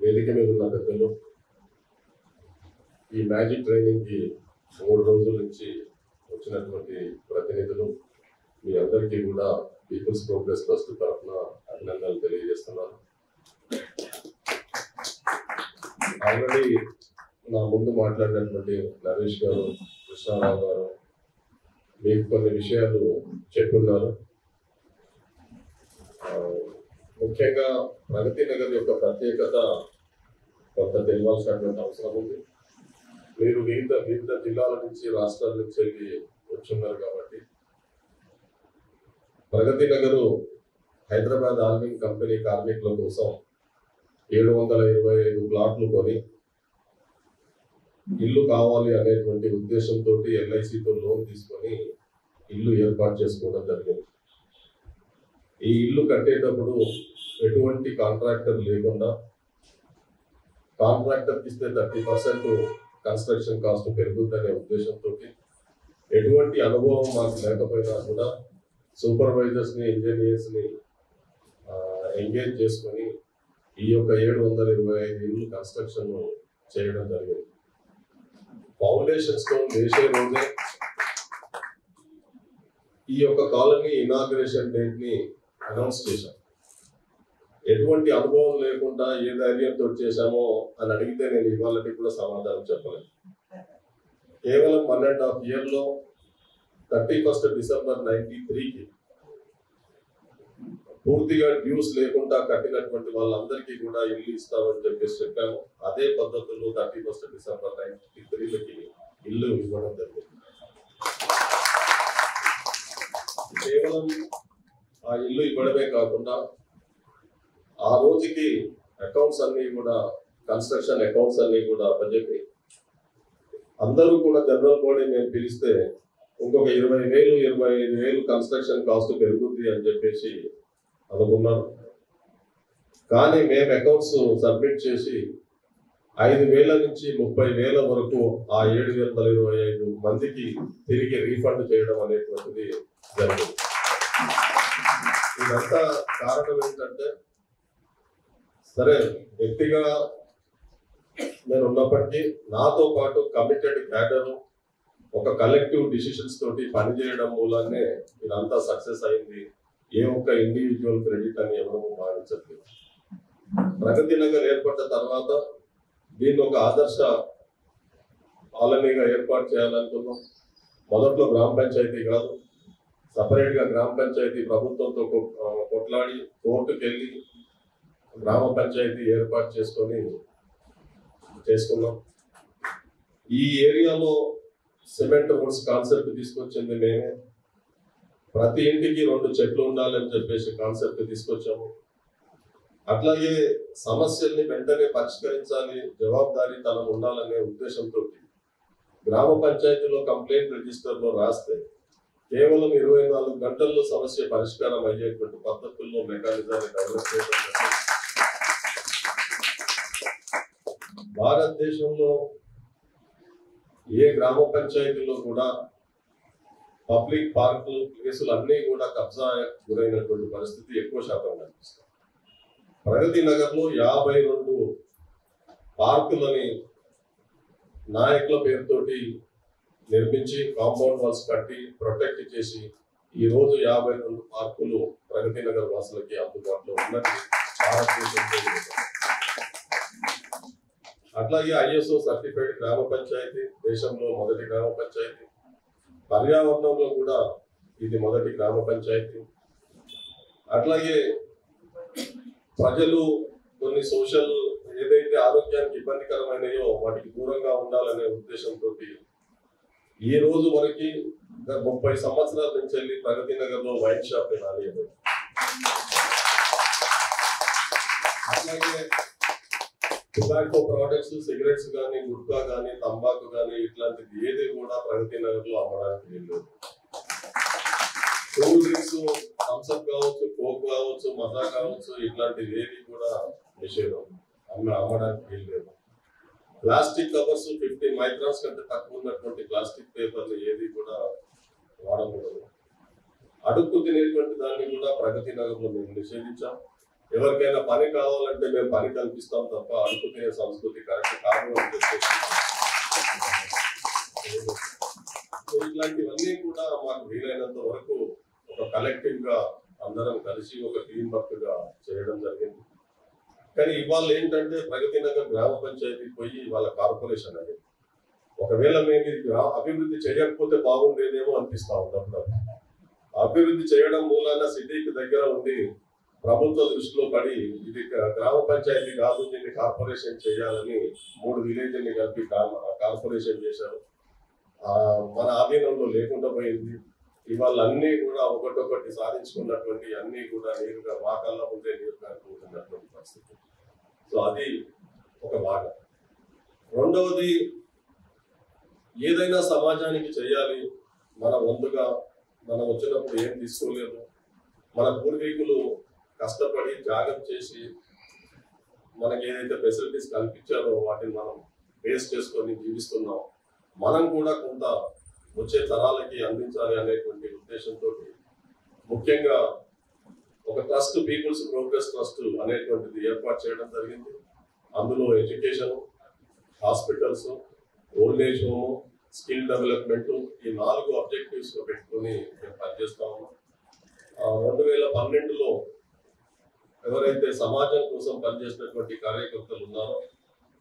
వేదిక మీద ఉన్న పెద్దలు, ఈ మ్యాజిక్ ట్రైనింగ్కి 3 రోజుల నుంచి వచ్చినటువంటి ప్రతినిధులు, మీ అందరికీ కూడా పీపుల్స్ ప్రోగ్రెస్ ట్రస్ట్ తరఫున అభినందనలు తెలియజేస్తున్నాను. ఆల్రెడీ నా ముందు మాట్లాడినటువంటి నరేష్ గారు, కృష్ణారావు గారు మీకు కొన్ని విషయాలు చెప్పున్నారు. ముఖ్యంగా ప్రగతి నగర్ యొక్క ప్రత్యేకత కొంత తెలియాల్సినటువంటి అవసరం ఉంది. మీరు వివిధ జిల్లాల నుంచి, రాష్ట్రాల నుంచి వెళ్ళి వచ్చున్నారు కాబట్టి ప్రగతి నగరు హైదరాబాద్ ఆల్మింగ్ కంపెనీ కార్మికుల కోసం 725 ప్లాట్లు కొని ఇల్లు కావాలి అనేటువంటి ఉద్దేశంతో LICతో లోన్ తీసుకొని ఇల్లు ఏర్పాటు చేసుకోవడం జరిగింది. ఈ ఇల్లు కట్టేటప్పుడు ఎటువంటి కాంట్రాక్టర్ లేకుండా, కాంట్రాక్టర్కి ఇస్తే 30% కన్స్ట్రక్షన్ కాస్ట్ పెరుగుతుందనే ఉద్దేశంతో, ఎటువంటి అనుభవం మాకు లేకపోయినా కూడా సూపర్వైజర్స్ని, ఇంజనీర్స్ని ఎంగేజ్ చేసుకొని ఈ యొక్క 725 ఇల్లు కన్స్ట్రక్షన్ చేయడం జరిగింది. ఫౌండేషన్ స్టోన్ వేసే రోజే ఈ యొక్క కాలనీ ఇనాగ్రేషన్ డేట్ ని అనౌన్స్ చేశాం. ఎటువంటి అనుభవం లేకుండా ఏ ధైర్యంతో చేశామో అని అడిగితే నేను ఇవాళకి కూడా సమాధానం చెప్పలేదు. కేవలం 1.5 years 31st December 1993కి పూర్తిగా డ్యూస్ లేకుండా కట్టినటువంటి వాళ్ళందరికీ కూడా ఇల్లు ఇస్తామని చెప్పాము. అదే పద్ధతుల్లో 31st December 1993కి ఇల్లు ఇవ్వడం జరిగింది. కేవలం ఆ ఇల్లు ఇవ్వడమే కాకుండా ఆ రోజుకి అకౌంట్స్ అన్ని కూడా, కన్స్ట్రక్షన్ అకౌంట్స్ అన్ని కూడా అప్పచెప్పి అందరూ కూడా జనరల్ బాడీ మేము పిలిస్తే ఇంకొక 20,000 25,000 కన్స్ట్రక్షన్ కాస్ట్ పెరుగుతుంది అని చెప్పేసి అనుకున్నాను. కానీ మేము అకౌంట్స్ సబ్మిట్ చేసి 5,000 నుంచి 30,000 వరకు ఆ 725 మందికి తిరిగి రీఫండ్ చేయడం అనేటువంటిది జరిగింది. ఇదంతా కారణం ఏంటంటే, సరే వ్యక్తిగా నేను ఉన్నప్పటికీ నాతో పాటు కమిటెడ్ క్యాడర్ ఒక కలెక్టివ్ డిసిషన్స్ తోటి పనిచేయడం మూలానే ఇదంతా సక్సెస్ అయింది. ఏ ఒక్క ఇండివిజువల్ క్రెడిట్ అని ఎవరూ భావించట్లేదు. ప్రగతి నగర్ ఏర్పడ్డ తర్వాత దీన్ని ఒక ఆదర్శ కాలనీగా ఏర్పాటు చేయాలనుకున్నాం. మొదట్లో గ్రామ పంచాయతీ కాదు, సపరేట్గా గ్రామ పంచాయతీ ప్రభుత్వంతో కొట్లాడి కోర్టుకు వెళ్ళి గ్రామ పంచాయతీ ఏర్పాటు చేసుకున్నాం. ఈ ఏరియాలో సిమెంట్ రోడ్స్ కాన్సెప్ట్ తీసుకొచ్చింది మేమే. ప్రతి ఇంటికి 2 చెట్లు ఉండాలని చెప్పేసి కాన్సెప్ట్ తీసుకొచ్చాము. అట్లాగే సమస్యల్ని వెంటనే పరిష్కరించాలి, జవాబుదారీతనం ఉండాలనే ఉద్దేశంతో గ్రామ పంచాయతీలో కంప్లైంట్ రిజిస్టర్లో రాస్తే కేవలం 24 గంటల్లో సమస్య పరిష్కారం అయ్యేటువంటి పద్ధతుల్లో మెకానిజాన్ని డెవలప్ చేయడం. భారతదేశంలో ఏ గ్రామ పంచాయతీలో కూడా పబ్లిక్ పార్కులు, ప్లేసులు అన్నీ కూడా కబ్జా గురైనటువంటి పరిస్థితి ఎక్కువ శాతం కనిపిస్తుంది. ప్రగతి నగర్లో 52 పార్కులని నాయకుల పేరుతోటి నిర్మించి కాంపౌండ్ వాల్స్ కట్టి ప్రొటెక్ట్ చేసి ఈ రోజు 52 పార్కులు ప్రగతి నగర్ వాసులకి అందుబాటులో ఉన్నది. భారతదేశంలో అట్లాగే ISO సర్టిఫైడ్ గ్రామ పంచాయతీ, దేశంలో మొదటి గ్రామ పంచాయతీ. పర్యావరణంలో కూడా ఇది మొదటి గ్రామ పంచాయతీ. అట్లాగే ప్రజలు కొన్ని సోషల్ ఏదైతే ఆరోగ్యానికి ఇబ్బందికరమైనయో వాటికి దూరంగా ఉండాలనే ఉద్దేశంతో ఈ రోజు వరకు 30 సంవత్సరాల నుంచి వెళ్ళి ప్రగతి నగర్ లో వైన్ షాప్ రాలేదు. అట్లాగే టొబాకో ప్రోడక్ట్స్, సిగరెట్స్ కానీ, గుట్కా కానీ, తంబాకు కానీ ఇట్లాంటిది ఏది కూడా ప్రగతి నగర్ లో అమ్మడానికి లేదు. కూల్ డ్రింక్స్, థమ్స్అప్ కావచ్చు, కోక్ కావచ్చు, మజా కావచ్చు, ఇట్లాంటివి ఏది కూడా నిషేధం, అమ్మడానికి లేదు. ప్లాస్టిక్ కవర్స్ 50 మైక్రాన్స్ కంటే తక్కువ ఉన్నటువంటి ప్లాస్టిక్ పేపర్లు ఏది కూడా వాడకూడదు. అడుక్కు తినేటువంటి దాన్ని కూడా ప్రగతి నగర్ లో మేము నిషేధించాం. ఎవరికైనా పని కావాలంటే మేము పని కల్పిస్తాం తప్ప అడుగుతున్న సంస్కృతి కరెక్ట్ కాదు అని చెప్పేసి ఇట్లాంటివన్నీ కూడా మాకు వీలైనంత వరకు ఒక కలెక్టివ్ గా అందరం కలిసి ఒక టీం వర్క్ గా చేయడం జరిగింది. కానీ ఇవాళ ఏంటంటే ప్రగతి నగర్ గ్రామ పంచాయతీ పోయి వాళ్ళ కార్పొరేషన్ అనేది ఒకవేళ మేము ఇది అభివృద్ధి చేయకపోతే బాగుండేదేమో అనిపిస్తా ఉన్నప్పుడు అభివృద్ధి చేయడం మూలాన సిటీకి దగ్గర ఉండి ప్రభుత్వ దృష్టిలో పడి ఇది గ్రామ పంచాయతీ కాదు దీన్ని కార్పొరేషన్ చేయాలని 3 విలేజ్ని కలిపి కార్పొరేషన్ చేశారు. మన ఆధీనంలో లేకుండా పోయింది. ఇవాళ అన్ని కూడా ఒకటొకటి సాధించుకున్నటువంటి అన్ని కూడా నేరుగా మా కళ్ళ ముందే నీరు కారుకుంటున్నటువంటి పరిస్థితి. సో అది ఒక భాగం. రెండవది, ఏదైనా సమాజానికి చేయాలి, మన వంతుగా మనం వచ్చినప్పుడు ఏం తీసుకోలేదు, మన పూర్వీకులు కష్టపడి త్యాగం చేసి మనకి ఏదైతే ఫెసిలిటీస్ కల్పించారో వాటిని మనం బేస్ చేసుకొని జీవిస్తున్నాం. మనం కూడా కొంత వచ్చే తరాలకి అందించాలి అనేటువంటి ఉద్దేశంతో ముఖ్యంగా ఒక ట్రస్ట్, పీపుల్స్ ప్రోగ్రెస్ ట్రస్ట్ అనేటువంటిది ఏర్పాటు చేయడం జరిగింది. అందులో education, hospitals, old age home, skill development, ఈ 4 అబ్జెక్టివ్స్ పెట్టుకొని మేము పనిచేస్తా ఉన్నాం. 2012లో ఎవరైతే సమాజం కోసం పనిచేసినటువంటి కార్యకర్తలు ఉన్నారో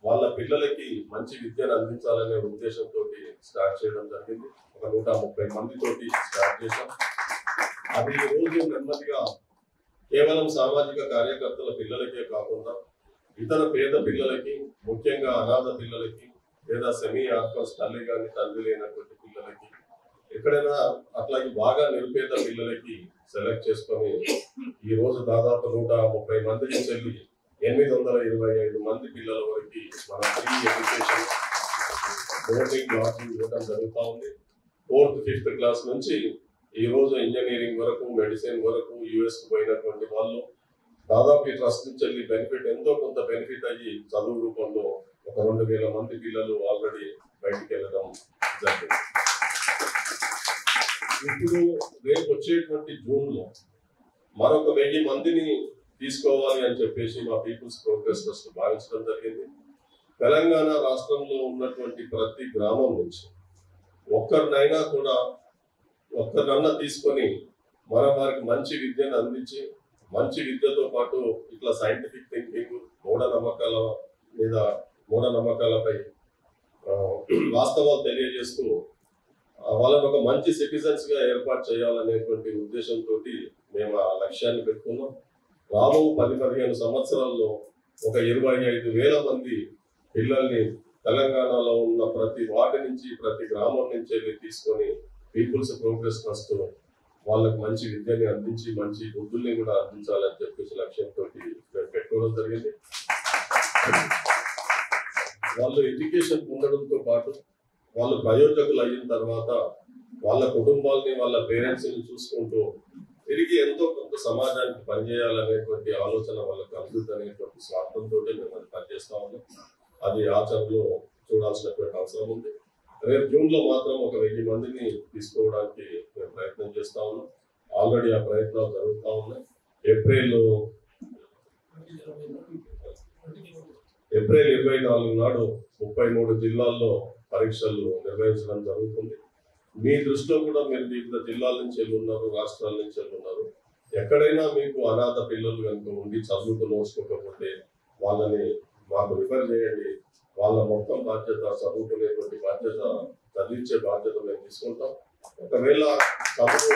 వాళ్ళ పిల్లలకి మంచి విద్యను అందించాలనే ఉద్దేశంతో స్టార్ట్ చేయడం జరిగింది. ఒక 130 మందితోటి స్టార్ట్ చేశాం. అది ఈ రోజు నెమ్మదిగా కేవలం సామాజిక కార్యకర్తల పిల్లలకే కాకుండా ఇతర పేద పిల్లలకి, ముఖ్యంగా అనాథ పిల్లలకి, లేదా సెమీ ఆర్ఫన్స్ తల్లి కానీ తండ్రి లేనటువంటి పిల్లలకి, ఎక్కడైనా అట్లాగే బాగా నిరుపేద పిల్లలకి సెలెక్ట్ చేసుకొని ఈ రోజు దాదాపు 130 మంది నుంచి వెళ్ళి 825 మంది పిల్లల వరకు మన ఫ్రీ ఎడ్యుకేషన్, బోర్డింగ్, లాడ్జింగ్ ఇవ్వడం జరుగుతూ ఉంది. 4th, 5th క్లాస్ నుంచి ఈ రోజు ఇంజనీరింగ్ వరకు, మెడిసిన్ వరకు యుఎస్ పోయినటువంటి వాళ్ళు దాదాపు ఈ ట్రస్ట్ నుంచి వెళ్ళి బెనిఫిట్, ఎంతో కొంత బెనిఫిట్ అయ్యి చదువు రూపంలో ఒక 2000 మంది పిల్లలు ఆల్రెడీ బయటికి వెళ్ళడం జరిగింది. ఇప్పుడు రేపు వచ్చేటువంటి జూన్లో మరొక 1000 మందిని తీసుకోవాలి అని చెప్పేసి మా పీపుల్స్ ప్రోగ్రెస్ ట్రస్ట్ భావించడం జరిగింది. తెలంగాణ రాష్ట్రంలో ఉన్నటువంటి ప్రతి గ్రామం నుంచి ఒక్కరినైనా కూడా ఒక్కరినన్నా తీసుకొని మనం వారికి మంచి విద్యను అందించి, మంచి విద్యతో పాటు ఇట్లా సైంటిఫిక్ థింకింగ్, మూఢనమ్మకాలపై వాస్తవాలు తెలియజేస్తూ వాళ్ళని ఒక మంచి సిటిజన్స్ గా ఏర్పాటు చేయాలనేటువంటి ఉద్దేశంతో మేము ఆ లక్ష్యాన్ని పెట్టుకున్నాం. రాబో 10-15 సంవత్సరాల్లో ఒక 25,000 మంది పిల్లల్ని తెలంగాణలో ఉన్న ప్రతి వార్డు నుంచి, ప్రతి గ్రామం నుంచి వెళ్ళి తీసుకొని పీపుల్స్ ప్రోగ్రెస్ ట్రస్ట్ వాళ్ళకి మంచి విద్యని అందించి మంచి బుద్ధుల్ని కూడా అందించాలని చెప్పేసి లక్ష్యంతో మేము పెట్టుకోవడం జరిగింది. వాళ్ళు ఎడ్యుకేషన్ పొందడంతో పాటు వాళ్ళు ప్రయోజకులు అయిన తర్వాత వాళ్ళ కుటుంబాలని, వాళ్ళ పేరెంట్స్ ని చూసుకుంటూ తిరిగి ఎంతో కొంత సమాజానికి పనిచేయాలనేటువంటి ఆలోచన వాళ్ళకి కలుగుతుంది అనేటువంటి స్వార్థంతో మేము అది పనిచేస్తా ఉన్నాం. అది ఆచరణలో చూడాల్సినటువంటి అవసరం ఉంది. రేపు జూన్లో మాత్రం ఒక 1000 మందిని తీసుకోవడానికి మేము ప్రయత్నం చేస్తా ఉన్నాం. ఆల్రెడీ ఆ ప్రయత్నాలు జరుగుతూ ఉన్నాయి. ఏప్రిల్ 24 నాడు 33 జిల్లాల్లో పరీక్షలు నిర్వహించడం జరుగుతుంది. మీ దృష్టిలో కూడా మీరు వివిధ జిల్లాల నుంచి ఉన్నారు, రాష్ట్రాల నుంచి ఉన్నారు. ఎక్కడైనా మీకు అనాథ పిల్లలు కనుక ఉండి చదువుకు నోచుకోకపోతే వాళ్ళని మాకు రిఫర్ చేయండి. వాళ్ళ మొత్తం బాధ్యత, చదువుకునేటువంటి బాధ్యత, చదివించే బాధ్యత మేము తీసుకుంటాం. ఒకవేళ చదువు